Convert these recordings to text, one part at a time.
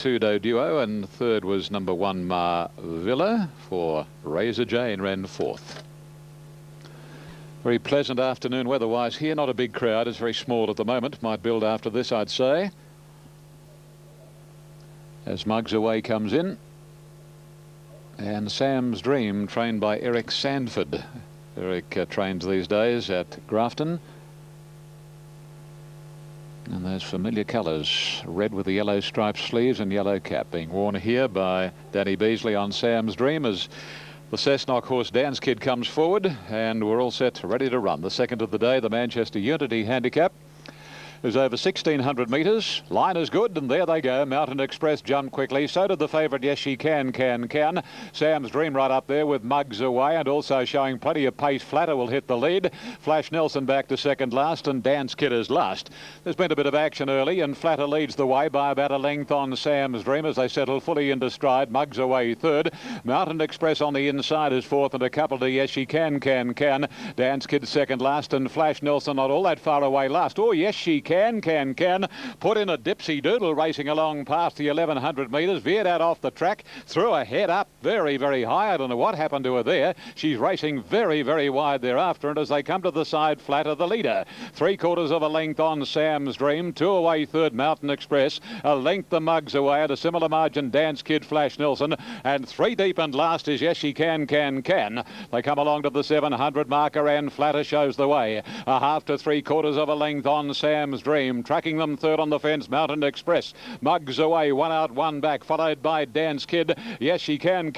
Tudo Duo, and third was number 1 Mar Villa for Razor Jane ran fourth. Very pleasant afternoon weather-wise here. Not a big crowd. It's very small at the moment. Might build after this, I'd say. As Mugs Away comes in. And Sam's Dream, trained by Eric Sandford. Eric trains these days at Grafton. And those familiar colours, red with the yellow striped sleeves and yellow cap, being worn here by Danny Beasley on Sam's Dream as the Cessnock horse Dance Kid comes forward, and we're all set, ready to run. The second of the day, the Manchester Unity Handicap, is over 1,600 metres. Line is good, and there they go. Mountain Express jumped quickly. So did the favourite, Yes She Can. Sam's Dream right up there with Mugs Away, and also showing plenty of pace. Flatter will hit the lead. Flash Nelson back to second last, and Dance Kid is last. There's been a bit of action early, and Flatter leads the way by about a length on Sam's Dream as they settle fully into stride. Mugs Away third. Mountain Express on the inside is fourth, and a couple to Yes She Can. Dance Kid second last, and Flash Nelson not all that far away last. Oh, Yes She Can put in a dipsy doodle racing along past the 1,100 metres, veered out off the track, threw her head up very, very high. I don't know what happened to her there. She's racing very, very wide thereafter, and as they come to the side, Flatter the leader. 3/4 of a length on Sam's Dream, 2 away third Mountain Express, a length the Mugs Away at a similar margin Dance Kid, Flash Nelson, and 3 deep and last is Yes She Can. They come along to the 700 marker, and Flatter shows the way. A half to 3/4 of a length on Sam's Dream. Tracking them third on the fence, Mountain Express. Mugs Away, 1 out, 1 back, followed by Dance Kid. Yes She Can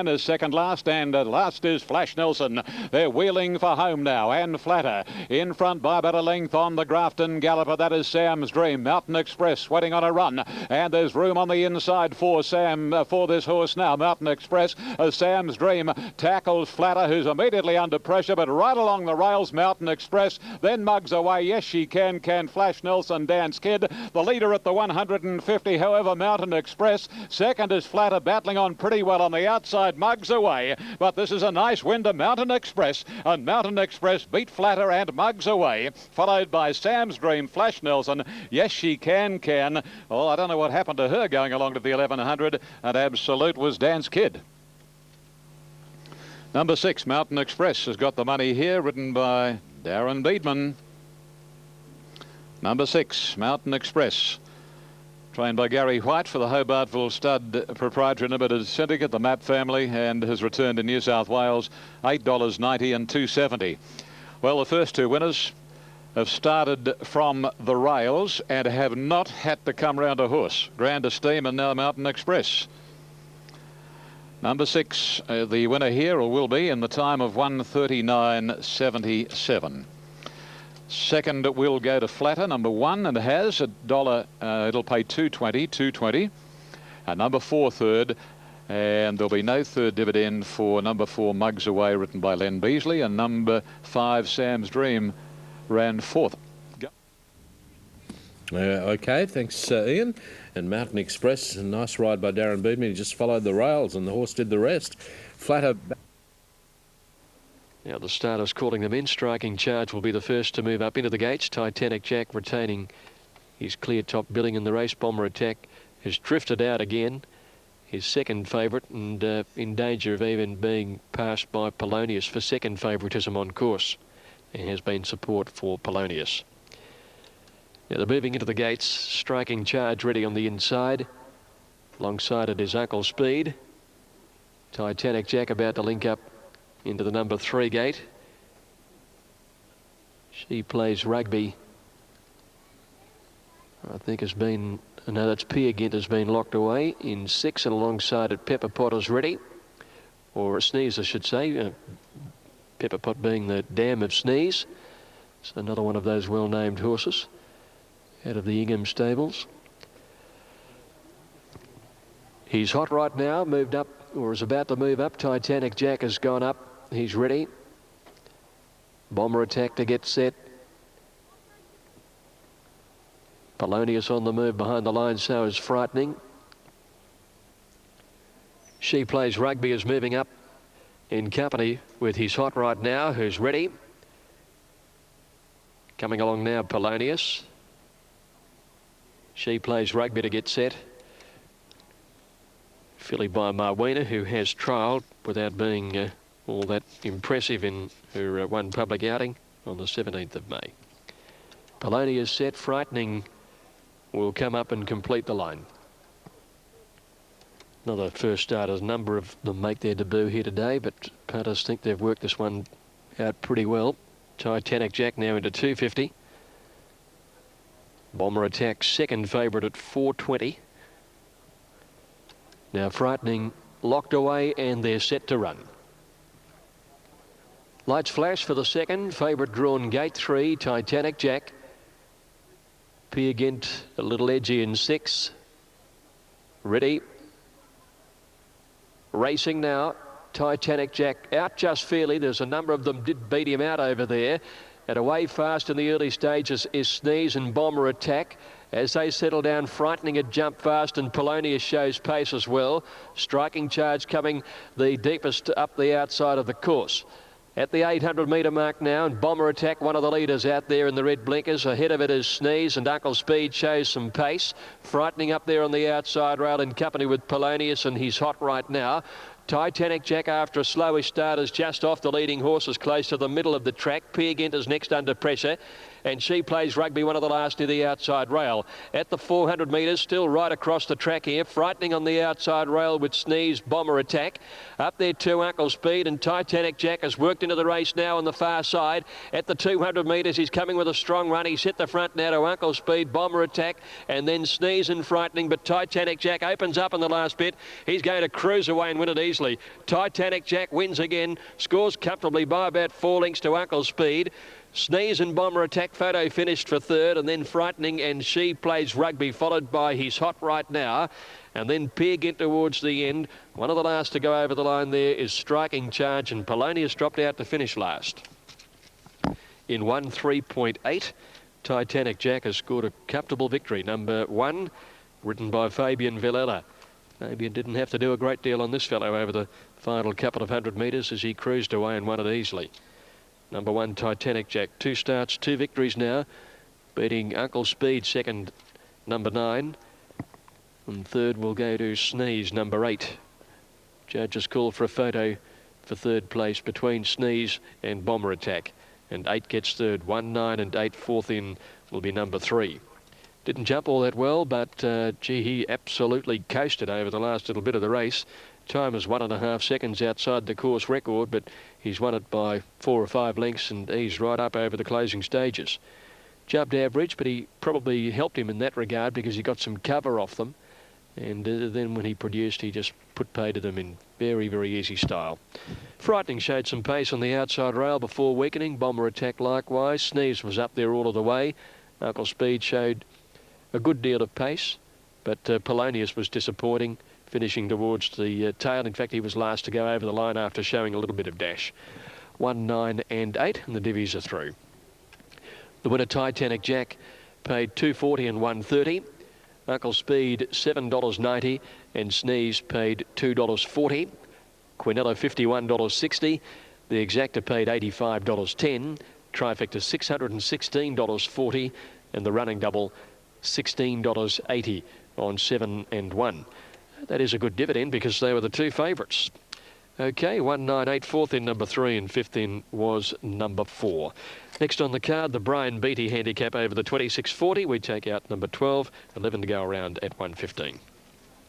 is second last, and last is Flash Nelson. They're wheeling for home now, and Flatter in front by about a length on the Grafton Galloper. That is Sam's Dream. Mountain Express sweating on a run, and there's room on the inside for for this horse now. Mountain Express, Sam's Dream tackles Flatter, who's immediately under pressure, but right along the rails, Mountain Express, then Mugs Away. Yes She Can, Flash Nelson, Dance Kid. The leader at the 150, however, Mountain Express. Second is Flatter, battling on pretty well on the outside, Mugs Away. But this is a nice win to Mountain Express, and Mountain Express beat Flatter and Mugs Away, followed by Sam's Dream, Flash Nelson, Yes She Can. Oh, I don't know what happened to her going along to the 1,100, and Absolute was Dance Kid. Number 6, Mountain Express, has got the money here, ridden by Darren Beedman. Number 6, Mountain Express, trained by Gary White for the Hobartville Stud Proprietary Limited Syndicate, the Map family, and has returned in New South Wales, $8.90 and $2.70. Well, the first 2 winners have started from the rails and have not had to come round a horse. Grand Esteem and now Mountain Express. Number 6, the winner here, or will be, in the time of 1:39.77. Second will go to Flatter, number 1, and has $1. It'll pay $2.20. And number 4 third, and there'll be no third dividend for number 4 Mugs Away, written by Len Beasley, and number 5 Sam's Dream ran fourth. Okay, thanks Ian. And Mountain Express, a nice ride by Darren Beedman. He just followed the rails and the horse did the rest. Flatter. Now the starters calling them in. Striking Charge will be the first to move up into the gates. Titanic Jack retaining his clear top billing in the race. Bomber Attack has drifted out again. His second favourite, and in danger of even being passed by Polonius for second favouritism on course. There has been support for Polonius. Now they're moving into the gates. Striking Charge ready on the inside. Alongside it is Uncle Speed. Titanic Jack about to link up into the number 3 gate. She Plays Rugby, I think, has been, no, that's Peer Gint, has been locked away in 6, and alongside it Pepper Potter's ready, or a Sneeze I should say, Pepper Pot being the dam of Sneeze. It's another one of those well-named horses out of the Ingham stables. He's hot right now, moved up, or is about to move up. Titanic Jack has gone up. He's ready. Bomber Attack to get set. Polonius on the move behind the line, so is Frightening. She Plays Rugby is moving up in company with He's Hot right now, who's ready. Coming along now, Polonius. She Plays Rugby to get set. filly by Marwena, who has trialled without being all that impressive in her one public outing on the 17th of May. Polonius set. Frightening will come up and complete the line. Another first starters. A number of them make their debut here today, but punters think they've worked this one out pretty well. Titanic Jack now into 250. Bomber Attack second favourite at 420. Now Frightening locked away and they're set to run. Lights flash for the second. Favourite drawn gate 3, Titanic Jack. Peer Gynt a little edgy in 6. Ready. Racing now. Titanic Jack out just fairly. There's a number of them did beat him out over there. And away fast in the early stages is Sneeze and Bomber Attack. As they settle down, Frightening had jumped fast, and Polonius shows pace as well. Striking Charge coming the deepest up the outside of the course. At the 800-metre mark now, and Bomber Attack, one of the leaders out there in the red blinkers. Ahead of it is Sneeze, and Uncle Speed shows some pace. Frightening up there on the outside rail in company with Polonius, and he's hot right now. Titanic Jack, after a slowish start, is just off the leading horses close to the middle of the track. Peer Gynt is next under pressure, and She Plays Rugby, one of the last near the outside rail. At the 400 metres, still right across the track here. Frightening on the outside rail with Sneeze, Bomber Attack. Up there too, Uncle Speed, and Titanic Jack has worked into the race now on the far side. At the 200 metres, he's coming with a strong run. He's hit the front now to Uncle Speed, Bomber Attack, and then Sneeze and Frightening. But Titanic Jack opens up in the last bit. He's going to cruise away and win it easily. Titanic Jack wins again, scores comfortably by about 4 lengths to Uncle Speed. Sneeze and Bomber Attack photo finished for third, and then Frightening and She Plays Rugby followed by He's Hot Right Now, and then Peer Gynt towards the end. One of the last to go over the line there is Striking Charge, and Polonius dropped out to finish last. In 1:3.8, Titanic Jack has scored a comfortable victory. Number 1, written by Fabian Villela. Fabian didn't have to do a great deal on this fellow over the final couple of 100 metres as he cruised away and won it easily. Number 1, Titanic Jack. 2 starts, 2 victories now, beating Uncle Speed, second, number 9. And third will go to Sneeze, number 8. Judges call for a photo for third place between Sneeze and Bomber Attack. And 8 gets third. 1, 9 and 8 fourth in will be number 3. Didn't jump all that well, but gee, he absolutely coasted over the last little bit of the race. Time is 1.5 seconds outside the course record, but he's won it by 4 or 5 lengths, and he's right up over the closing stages. Jumped average, but he probably helped him in that regard because he got some cover off them. And then when he produced, he just put pay to them in very, very easy style. Frightening showed some pace on the outside rail before weakening. Bomber Attack likewise. Sneeze was up there all of the way. Uncle Speed showed a good deal of pace, but Polonius was disappointing, finishing towards the tail. In fact, he was last to go over the line after showing a little bit of dash. 1, 9 and 8, and the divvies are through. The winner, Titanic Jack, paid $2.40 and $1.30. Uncle Speed, $7.90, and Sneeze paid $2.40. Quinella, $51.60. The Exacta paid $85.10. Trifecta, $616.40, and the running double, $16.80 on 7 and 1. That is a good dividend because they were the 2 favourites. Okay, 1, 9, 8, fourth in number 3, and fifth in was number 4. Next on the card, the Brian Beattie handicap over the 26.40. We take out number 12, 11 to go around at 1:15.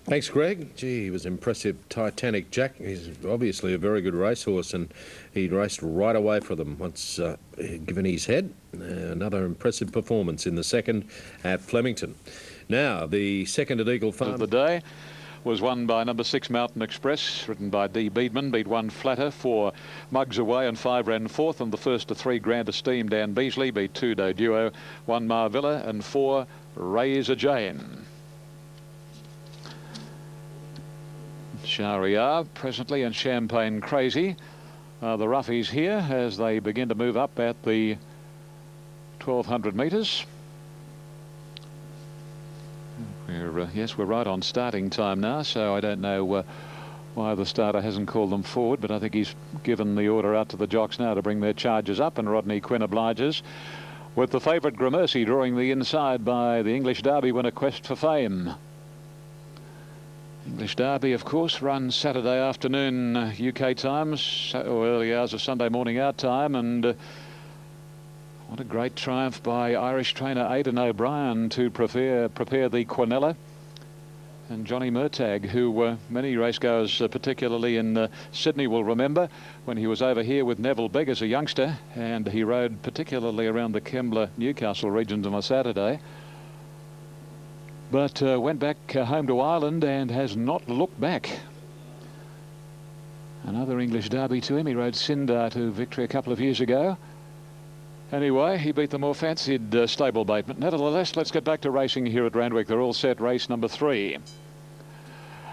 Thanks, Greg. Gee, he was impressive. Titanic Jack, he's obviously a very good racehorse, and he raced right away for them once given his head. Another impressive performance in the second at Flemington. Now, the second at Eagle Farm of the day was won by number 6 Mountain Express, written by D. Beedman. Beat 1 Flatter, 4 Mugs Away, and 5 ran fourth. And the first to 3 Grand Esteem, Dan Beasley, beat 2 Do Duo, 1 Marvilla, and 4 Razor Jane. Shahryar presently and Champagne Crazy are the roughies here as they begin to move up at the 1200 metres. Yes, we're right on starting time now, so I don't know why the starter hasn't called them forward, but I think he's given the order out to the jocks now to bring their charges up, and Rodney Quinn obliges, with the favourite Gramercy drawing the inside by the English Derby winner Quest for Fame. English Derby, of course, run Saturday afternoon UK times, or early hours of Sunday morning our time, and what a great triumph by Irish trainer Aidan O'Brien to prepare the Quinella. And Johnny Murtagh, who many racegoers, particularly in Sydney, will remember when he was over here with Neville Bigg as a youngster, and he rode particularly around the Kembla Newcastle regions on a Saturday. But went back home to Ireland and has not looked back. Another English Derby to him. He rode Sindar to victory a couple of years ago. Anyway, he beat the more fancied stablemate. But nevertheless, let's get back to racing here at Randwick. They're all set, race number 3.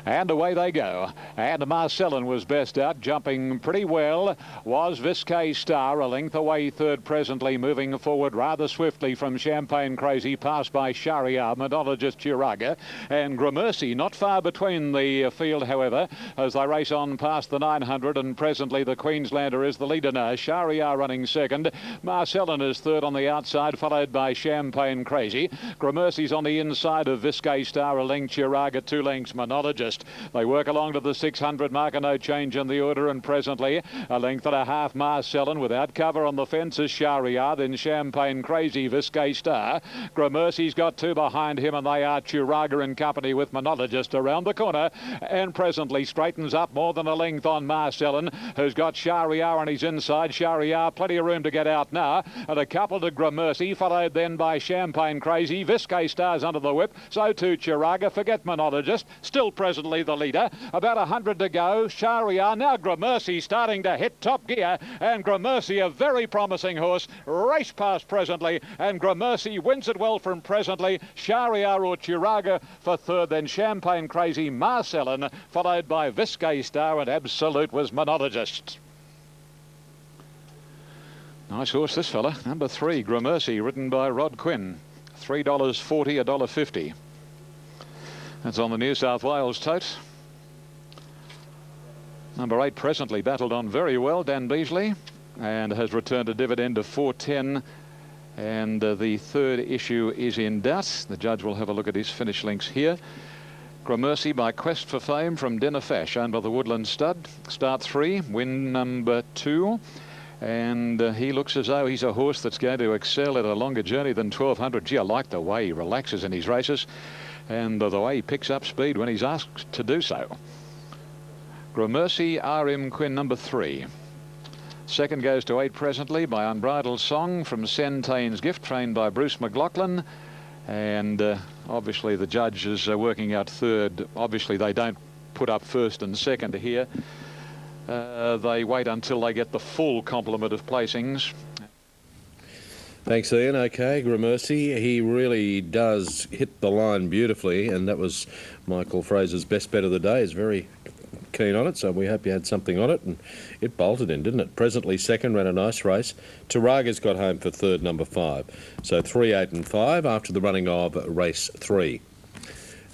And away they go. And Marcellin was best out, jumping pretty well. Was Viscay Star, a length away third presently, moving forward rather swiftly from Champagne Crazy, passed by Shahryar, Monologist Chiraga, and Gramercy not far between the field, however, as they race on past the 900, and presently the Queenslander is the leader now. Shahryar running second. Marcellin is third on the outside, followed by Champagne Crazy. Gramercy's on the inside of Viscay Star, a length Chiraga, 2 lengths Monologist. They work along to the 600 marker, no change in the order, and presently a length and a half Marcellin without cover on the fence is Shahryar, then Champagne Crazy, Viscay Star. Gramercy's got 2 behind him, and they are Chiraga in company with Monologist around the corner, and presently straightens up more than a length on Marcellin, who's got Shahryar on his inside. Shahryar, plenty of room to get out now, and a couple to Gramercy, followed then by Champagne Crazy. Viscay Star's under the whip, so too Chiraga. Forget Monologist, still presently the leader. About 100 to go. Shahryar, now Gramercy starting to hit top gear, and Gramercy, a very promising horse, race past presently, and Gramercy wins it well from presently. Shahryar or Chiraga for third, then Champagne Crazy, Marcellin, followed by Viscay Star, and Absolute was Monologist. Nice horse this fella, number 3, Gramercy, ridden by Rod Quinn. $3.40, $1.50. That's on the New South Wales tote. Number 8 presently battled on very well, Dan Beasley, and has returned a dividend of $4.10. And the third issue is in doubt. The judge will have a look at his finish links here. Gramercy by Quest for Fame from Dinner Fash, owned by the Woodland Stud. Start 3, win number 2. And he looks as though he's a horse that's going to excel at a longer journey than 1200. Gee, I like the way he relaxes in his races, and the way he picks up speed when he's asked to do so. Gramercy, R.M. Quinn, number 3. Second goes to 8 presently by Unbridled Song from Centaine's Gift, trained by Bruce McLaughlin. And obviously the judge is working out third. Obviously they don't put up first and second here. They wait until they get the full complement of placings. Thanks, Ian. OK, Gramercy, he really does hit the line beautifully, and that was Michael Fraser's best bet of the day. He's very keen on it, so we hope you had something on it, and it bolted in, didn't it? Presently second, ran a nice race. Taraga's got home for third, number 5. So 3, 8 and 5 after the running of race 3.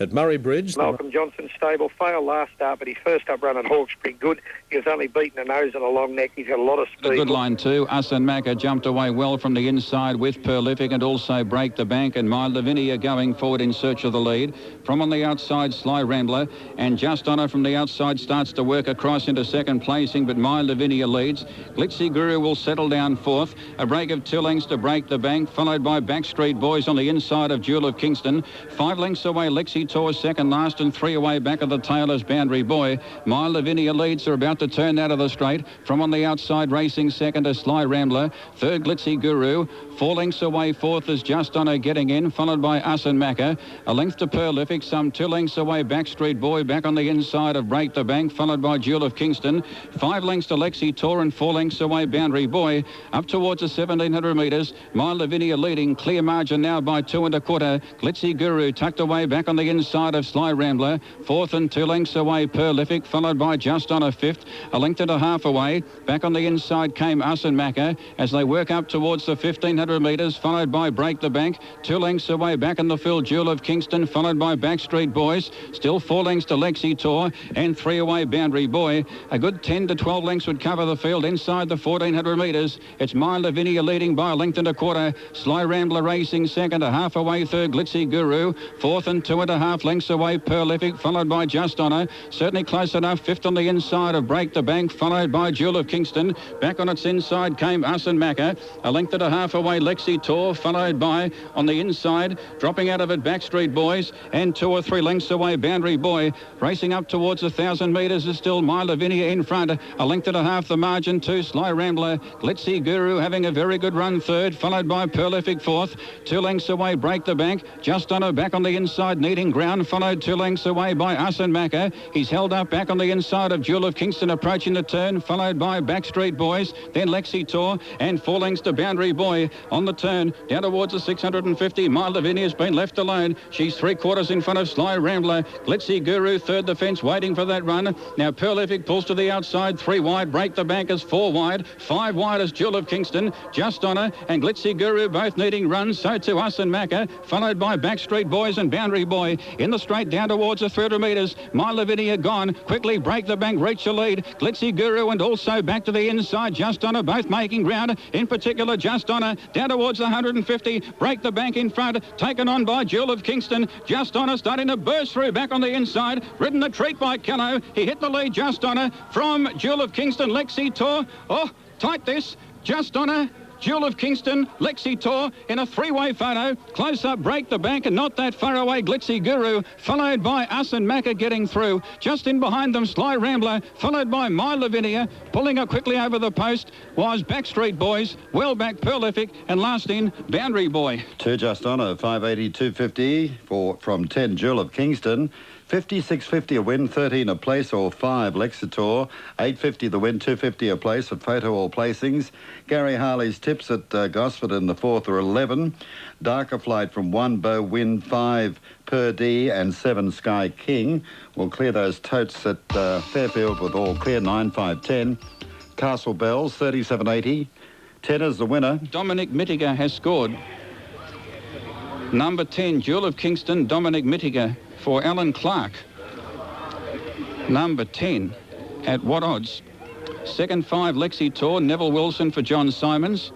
At Murray Bridge, Malcolm Johnson's stable failed last start, but his first up run at Hawke's pretty good. He was only beaten a nose and a long neck. He's got a lot of speed. A good line too. Asan Maka jumped away well from the inside with Prolific, and also Break the Bank, and My Lavinia going forward in search of the lead. From on the outside, Sly Rambler, and Just Honor from the outside starts to work across into second placing, but My Lavinia leads. Glitzy Guru will settle down fourth. A break of 2 lengths to Break the Bank, followed by Backstreet Boys on the inside of Jewel of Kingston. 5 lengths away, Lexi Tor second last, and 3 away back of the tail is Boundary Boy. My Lavinia leads are about to turn out of the straight. From on the outside, racing second is Sly Rambler. Third, Glitzy Guru. 4 lengths away, fourth is Just Honor getting in, followed by Asan Maka. A length to Prolific, some 2 lengths away, Backstreet Boy back on the inside of Break the Bank, followed by Jewel of Kingston. 5 lengths to Lexi Tor, and 4 lengths away, Boundary Boy. Up towards the 1700 metres, My Lavinia leading, clear margin now by 2 1/4. Glitzy Guru tucked away back on the inside of Sly Rambler. 4th and 2 lengths away, Prolific, followed by Just Honor 5th. A length and a half away. Back on the inside came Asan Maka as they work up towards the 1500 metres, followed by Break the Bank. 2 lengths away back in the field, Jewel of Kingston, followed by Backstreet Boys. Still 4 lengths to Lexi Tor, and 3 away, Boundary Boy. A good 10 to 12 lengths would cover the field inside the 1400 metres. It's My Lavinia leading by a length and a quarter. Sly Rambler racing second, a half away third, Glitzy Guru. 4th and 2 1/2. half lengths away, Prolific, followed by Just Honour. Certainly close enough. Fifth on the inside of Break the Bank, followed by Jewel of Kingston. Back on its inside came Us and Macca. A length and a half away, Lexi Tor, followed by, on the inside, dropping out of it, Backstreet Boys. And 2 or 3 lengths away, Boundary Boy. Racing up towards 1,000 metres is still My Lavinia in front. A length and a half the margin, 2 Sly Rambler. Glitzy Guru having a very good run third, followed by Prolific fourth. 2 lengths away, Break the Bank. Just Honour back on the inside, needing ground, followed 2 lengths away by Us and Macca. He's held up back on the inside of Jewel of Kingston approaching the turn, followed by Backstreet Boys, then Lexi Tor, and 4 lengths to Boundary Boy on the turn, down towards the 650. My Lavinia's been left alone. She's 3/4 in front of Sly Rambler. Glitzy Guru, third the fence, waiting for that run. Now Prolific pulls to the outside, 3 wide. Break the Bank is 4 wide. 5 wide is Jewel of Kingston. Just Honour and Glitzy Guru both needing runs. So to Us and Macca, followed by Backstreet Boys and Boundary Boy. In the straight down towards the 300 metres. My Lavinia gone. Quickly Break the Bank, reach the lead. Glitzy Guru and also back to the inside. Just Honour both making ground. In particular, Just Honour down towards the 150. Break the Bank in front. Taken on by Jewel of Kingston. Just Honour starting to burst through back on the inside. Ridden a treat by Kello. He hit the lead, Just Honour, from Jewel of Kingston. Lexi Tor. Oh, tight this. Just Honour, Jewel of Kingston, Lexi Tor in a 3-way photo. Close up, Break the Bank, and not that far away, Glitzy Guru, followed by Us and Macca getting through. Just in behind them, Sly Rambler, followed by My Lavinia. Pulling up quickly over the post was Backstreet Boys, well back Prolific, and last in, Boundary Boy. 2 Just Honour, 580, 250 from 10 Jewel of Kingston. 56.50 a win, 13 a place or 5 Lexitor, 8.50 the win, 2.50 a place at Photo All Placings. Gary Harley's tips at Gosford in the 4th are 11. Darker Flight from 1 Bow Win, 5 Per D and 7 Sky King. We'll clear those totes at Fairfield with all clear, 9, 5, 10. Castle Bells, 37.80. 10 is the winner. Dominic Mittiger has scored. Number 10, Jewel of Kingston, Dominic Mittiger for Alan Clark. Number 10, at what odds? Second 5, Lexi Tor, Neville Wilson for John Simons.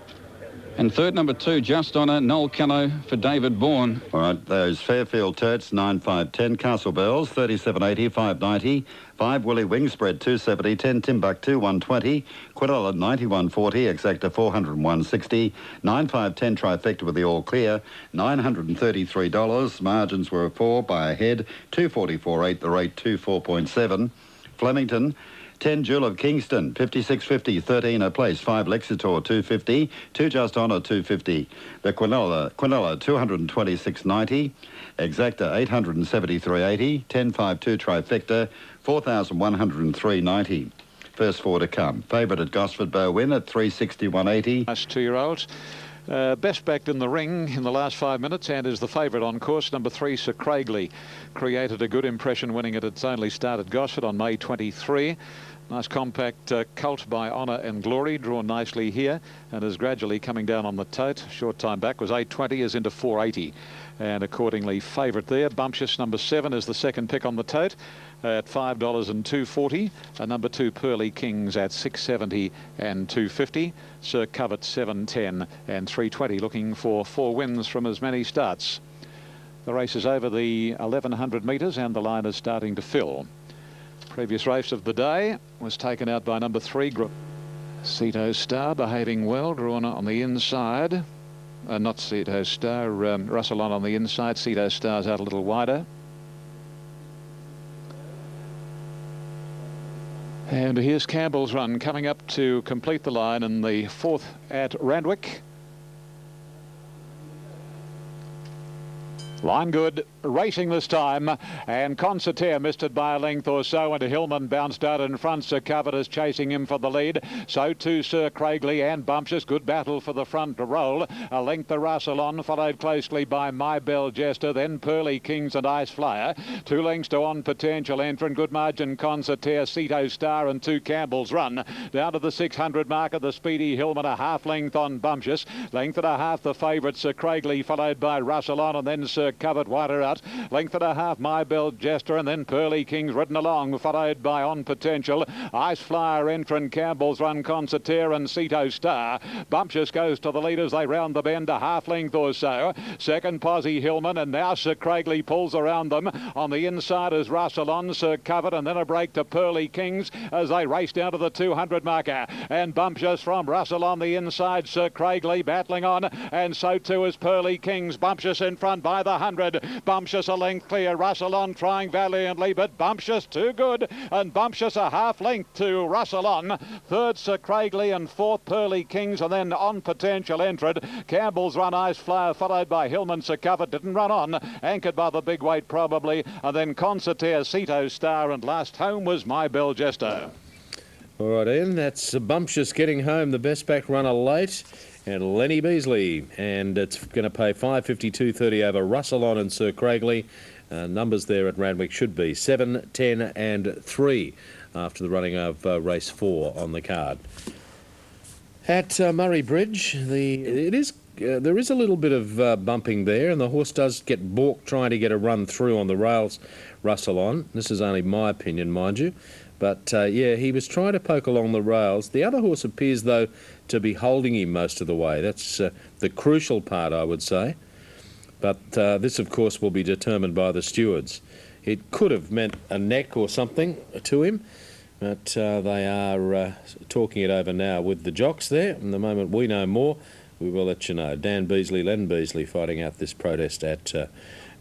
And third, number 2, Just Honour, Noel Kello for David Bourne. All right, those Fairfield totes, 9, 5, 10. Castle Bells, 37.80, 5.90. 5 Willie Wing spread, 2.70. 10 Timbuktu, 1.20. Quinella, 91.40. Exacta, 401.60. 9, 5, 10 Trifecta with the all clear, $933. Margins were 4 by a head, 244.8. The rate, 24.7. Flemington, 10 Jewel of Kingston, 56.50, 13 a place, 5 Lexitor, 250, 2 Just Honour, 250. The Quinella, 226.90, Exacta, 873.80, 10.52 Trifecta, 4,103.90. First 4 to come. Favourite at Gosford, Bow Win at 361.80. Last 2-year-olds. Best backed in the ring in the last 5 minutes and is the favourite on course. Number 3, Sir Craigley, created a good impression winning at its only start at Gosford on May 23. Nice compact colt by Honour and Glory, drawn nicely here and is gradually coming down on the tote. Short time back was 8.20, is into 4.80 and accordingly favourite there. Bumptious number 7 is the second pick on the tote at $5 and $2.40. Number 2 Pearly Kings at $6.70 and $2.50. Sir Covert $7.10 and $3.20, looking for 4 wins from as many starts. The race is over the 1,100 metres and the line is starting to fill. Previous race of the day was taken out by number 3 Ceto Star, behaving well, drawn on the inside. Not Ceto Star, Russell on the inside. Ceto Star's out a little wider. And here's Campbell's Run coming up to complete the line in the 4th at Randwick. Line good, racing this time, and Concertina missed it by a length or so, and Hillman bounced out in front. Sir Covert is chasing him for the lead. So too Sir Craigley and Bumptious. Good battle for the front to roll. A length the Russell on, followed closely by My Bell Jester, then Pearly Kings and Ice Flyer. 2 lengths to On Potential Entrant. Good margin Concertina, Ceto Star and 2 Campbell's Run. Down to the 600 mark of the speedy Hillman, a half length on Bumptious. Length and a half the favourite Sir Craigley, followed by Russell on, and then Sir Covert wider out. Length and a half, My Bell Jester, and then Pearly King's ridden along, followed by On Potential. Ice Flyer, Entrant, Campbell's Run, Concertina and Ceto Star. Bumptious goes to the lead as they round the bend a half length or so. Second, Posy Hillman, and now Sir Craigley pulls around them. On the inside is Russell on, Sir Covered, and then a break to Pearly Kings as they race down to the 200 marker. And Bumptious from Russell on the inside, Sir Craigley battling on, and so too is Pearly Kings. Bumptious in front by the 100. Bumptious a length clear, Russell on trying valiantly, but Bumptious too good, and Bumptious a half length to Russell on. Third, Sir Craigley, and fourth, Pearly Kings, and then On Potential entered. Campbell's Run, Ice Flyer, followed by Hillman. Sir Covered didn't run on, anchored by the big weight probably, and then Concertina, Ceto Star, and last home was My Bell Jester. All right, Ian, that's Bumptious getting home, the best back runner late, and Lenny Beasley, and it's going to pay $5.52.30 over Russell on and Sir Craigley. Numbers there at Randwick should be 7, 10 and 3 after the running of race 4 on the card. At Murray Bridge, there is a little bit of bumping there, and the horse does get balked trying to get a run through on the rails, Russell on. This is only my opinion, mind you. But, yeah, he was trying to poke along the rails. The other horse appears, though, to be holding him most of the way. That's the crucial part, I would say. But this, of course, will be determined by the stewards. It could have meant a neck or something to him, but they are talking it over now with the jocks there. And the moment we know more, we will let you know. Dan Beasley, Len Beasley fighting out this protest at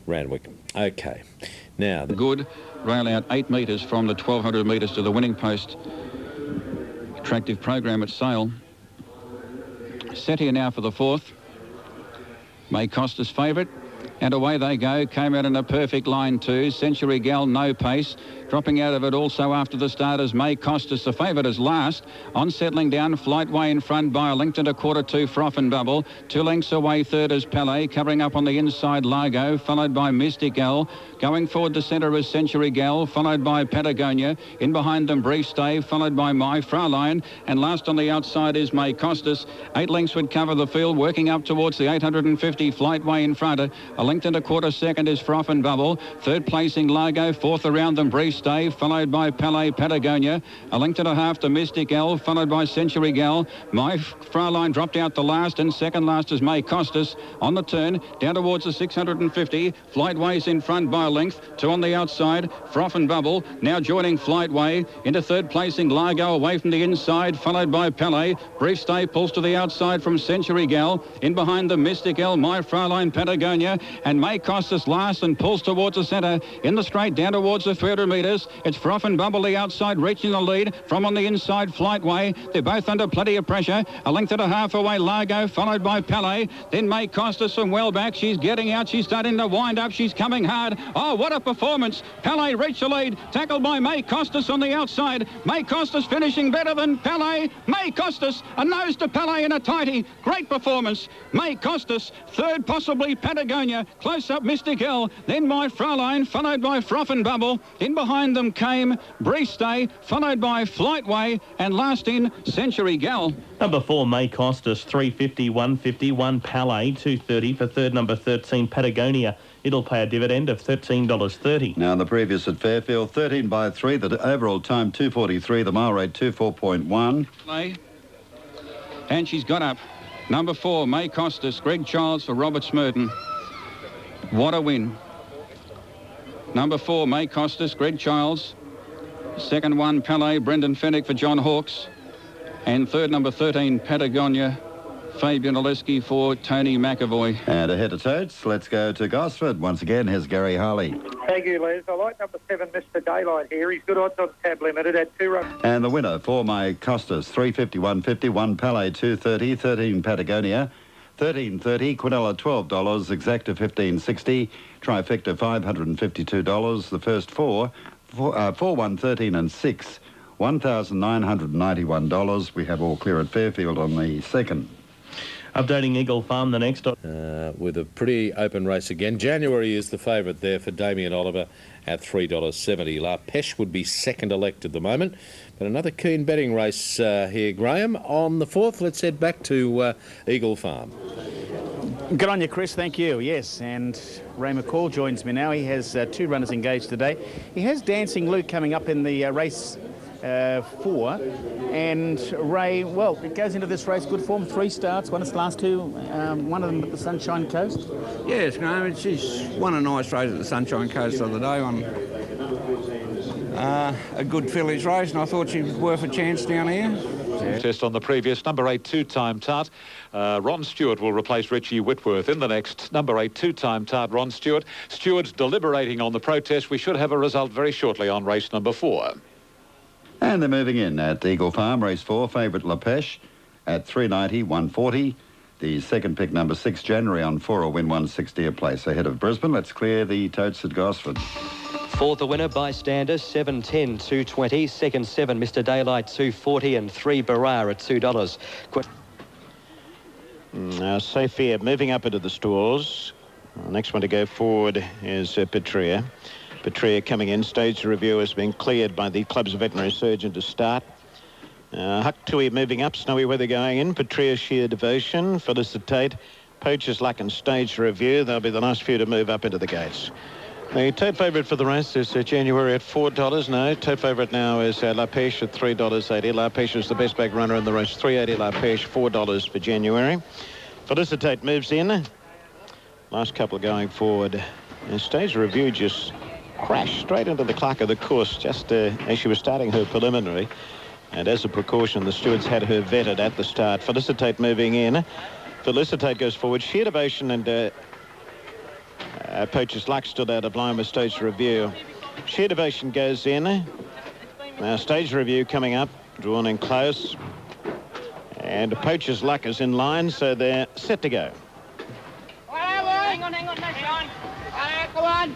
Randwick. Okay. Now, Good. Rail out 8 metres from the 1,200 metres to the winning post. Attractive program at Sale. Set here now for the 4th. May cost us favourite. And away they go. Came out in a perfect line too. Century Gal, no pace. Dropping out of it also after the starters, May cost us the favourite as last. On settling down, Flightway in front by a length and a quarter to Froth and Bubble. 2 lengths away, third is Palais. Covering up on the inside, Largo, followed by Mystic Gal. Going forward the centre is Century Gal, followed by Patagonia. In behind them, Brief Stay, followed by My Fraulein. And last on the outside is May Costas. 8 lengths would cover the field, working up towards the 850. Flightway in front. A length and a quarter second is Froth and Bubble. Third placing Largo. Fourth around them, Brief Stay, followed by Palais Patagonia. A length and a half to Mystic Gal, followed by Century Gal. My Fraulein dropped out the last, and second last is May Costas. On the turn, down towards the 650. Flightway's in front by a length. 2 on the outside, Froth and Bubble. Now joining Flightway. Into third placing Largo, away from the inside, followed by Palais. Brief Stay pulls to the outside from Century Gal. In behind the Mystic Gal, My Fraulein Patagonia. And May Costas last and pulls towards the centre. In the straight, down towards the 300 metres. It's Froth and Bubble the outside, reaching the lead. From on the inside, Flightway. They're both under plenty of pressure. A length and a half away, Largo, followed by Palais. Then May Costas from well back. She's getting out. She's starting to wind up. She's coming hard. Oh, what a performance. Palais reached the lead. Tackled by May Costas on the outside. May Costas finishing better than Palais. May Costas, a nose to Palais in a tighty. Great performance. May Costas, third possibly Patagonia. Close up Mystic Hill. Then My Fraulein, followed by Froth and Bubble. In behind them came Brief Stay, followed by Flightway, and last in Century Gal. Number 4, May Costas, 350, 150, 1 Palais, 230 for third, number 13, Patagonia. It'll pay a dividend of $13.30. Now, the previous at Fairfield, 13 by 3, the overall time 2:43, the mile rate 24.1. And she's got up. Number 4, May Costas, Greg Childs for Robert Smurton. What a win. Number 4, May Costas, Greg Childs. Second one, Palais, Brendan Fennick for John Hawkes. And third, number 13, Patagonia, Fabian Oleski for Tony McAvoy. And ahead of Totes, let's go to Gosford. Once again, here's Gary Harley. Thank you, Les. I like number 7, Mr. Daylight here. He's good odds on Tab Limited at 2 runs. And the winner, 4 May Costas, 350, 150, 1 Palais, 230, 13 Patagonia, 13.30, Quinella $12, Exacta $15.60, Trifecta $552. The first 4, 1, 13 and 6, $1,991. We have all clear at Fairfield on the second. Updating Eagle Farm, the next. With a pretty open race again. January is the favourite there for Damien Oliver at $3.70. La Pêche would be second elect at the moment. But another keen betting race here, Graham. On the 4th, let's head back to Eagle Farm. Good on you, Chris. Thank you. Yes, and Ray McCall joins me now. He has 2 runners engaged today. He has Dancing Luke coming up in the race 4. And Ray, well, it goes into this race good form. 3 starts, won its last 2. One of them at the Sunshine Coast. Yes, Graham. She's won a nice race at the Sunshine Coast the other day on a good village race, and I thought she was worth a chance down here. Test on the previous number 8 two-time tart. Ron Stewart will replace Richie Whitworth in the next number 8 two-time tart. Ron Stewart. Stewart's deliberating on the protest. We should have a result very shortly on race number 4. And they're moving in at Eagle Farm, race 4, favourite Lapesh at 390, 140. The second pick, number 6, January on 4, a win 160 a place ahead of Brisbane. Let's clear the totes at Gosford. 4th, the winner, Bystander, 7.10, 2.20. Second, 7, Mr. Daylight, 2.40, and 3, Barrar at $2. Now, Sophia moving up into the stalls. The next one to go forward is Petria. Petria coming in. Stage review has been cleared by the club's veterinary surgeon to start. Huck Tui moving up. Snowy Weather going in. Petria, Sheer Devotion. Felicitate. Poacher's Luck and Stage Review. They'll be the last few to move up into the gates. The tote favourite for the race is January at $4. No, tote favourite now is La Pêche at $3.80. La Pêche is the best back runner in the race. $3.80 La Pêche, $4 for January. Felicitate moves in. Last couple going forward. And Stage Review just crashed straight into the clock of the course just as she was starting her preliminary. And as a precaution, the stewards had her vetted at the start. Felicitate moving in. Felicitate goes forward. Sheer Devotion and Poacher's Luck stood out of line with Stage Review. Sheer Devotion goes in. Now Stage Review coming up, drawn in close. And Poacher's Luck is in line, so they're set to go. Hang on. Come on.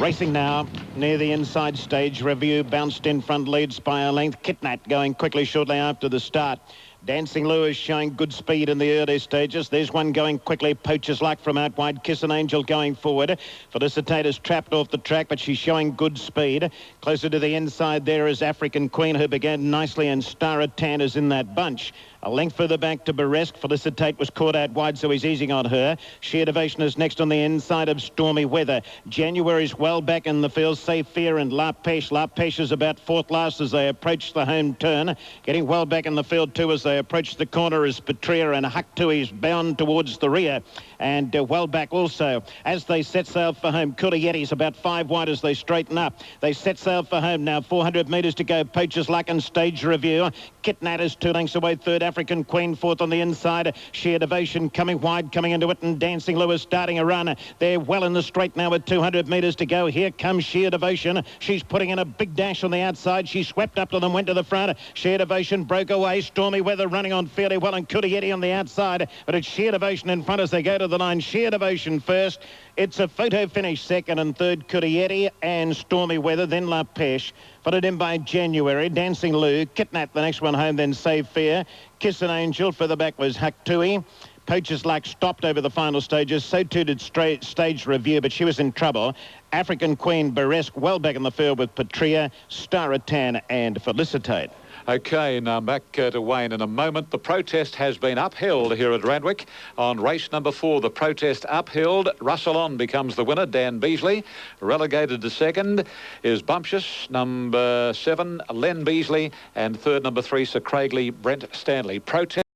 Racing now near the inside. Stage Review bounced in front, leads by a length. Kitnat going quickly shortly after the start. Dancing Lewis showing good speed in the early stages. There's one going quickly. Poacher's Luck from out wide. Kiss an Angel going forward. Felicitator's trapped off the track, but she's showing good speed. Closer to the inside there is African Queen, who began nicely, and Star Tan is in that bunch. A length further back to Burresque. Felicitate was caught out wide, so he's easing on her. Sheer Devotion is next on the inside of Stormy Weather. January's well back in the field. Safe Fear and La Pêche. La Pêche is about 4th last as they approach the home turn. Getting well back in the field too as they approach the corner is Petria, and Huck Tui's bound towards the rear. And well back also as they set sail for home. Kurietis about 5 wide as they straighten up. They set sail for home now. 400 metres to go. Poacher's Luck and Stage Review. Kitnat is 2 lengths away. 3rd, African Queen. 4th on the inside. Sheer Devotion coming wide, coming into it, and Dancing Lewis starting a run. They're well in the straight now with 200 metres to go. Here comes Sheer Devotion. She's putting in a big dash on the outside. She swept up to them, went to the front. Sheer Devotion broke away. Stormy Weather running on fairly well, and Kurieti on the outside, but it's Sheer Devotion in front as they go to the line. Sheer Devotion first. It's a photo finish, 2nd and 3rd, Kurieti and Stormy Weather, then La Pêche. Followed in by January, Dancing Lou, Kitnat the next one home, then Save Fear. Kiss an Angel, further back was Huck Tui. Poacher's Luck stopped over the final stages, so too did Stage Review, but she was in trouble. African Queen, Burresque, well back in the field with Petria, Star Tan and Felicitate. OK, now back to Wayne in a moment. The protest has been upheld here at Randwick. On race number 4, the protest upheld. Russell On becomes the winner. Dan Beasley. Relegated to 2nd is Bumptious. Number 7, Len Beasley. And 3rd, number 3, Sir Craigley, Brent Stanley. Protest.